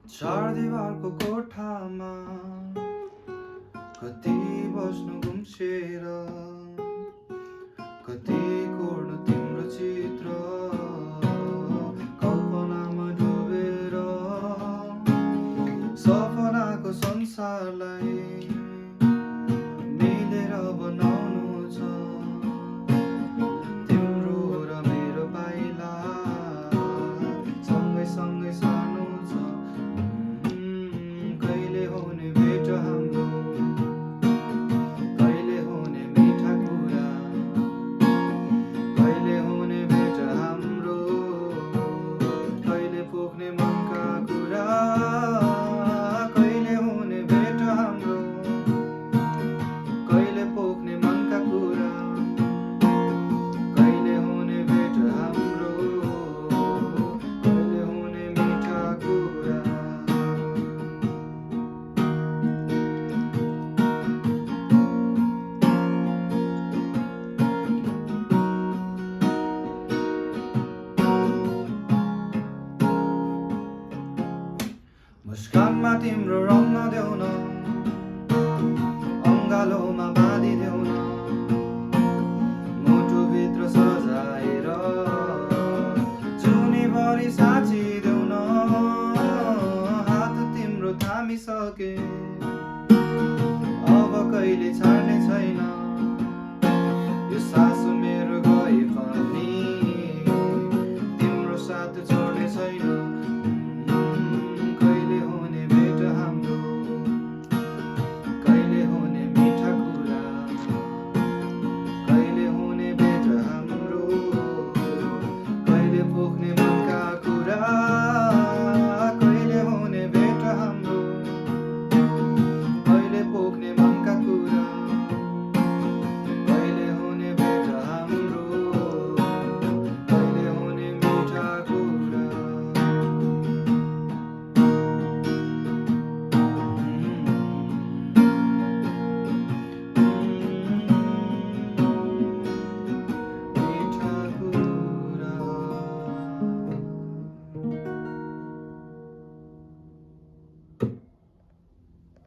चार दिवारको कोठामा कति बस्नु गुम्सेर, कति कोर्नु तिम्रो चित्र कल्पनामा डुबेर। सपनाको संसारलाई मिलेर बनाउनु छ तिम्रो र मेरो पाइला, सँगै सँगै सानो छ। कहिले हुने भेट हाम्रो, कहिले हुने मिठा कुरा, कहिले हुने भेट हाम्रो, कहिले पुग्ने मनका कुरा, कहिले हुने भेट हाम्रो, कहिले पुग्ने मनका कुरा, कहिले हुने भेट हाम्रो, कहिले हुने मिठा कुरा। मुस्कानमा तिम्रो रङ नदेऊ न, अङ्गालोमा बाँधिदेऊ न, मुटुभित्र सजाएर जुनीभरि साचिदेऊ न। हात तिम्रो थामिसके अब कहिले छाड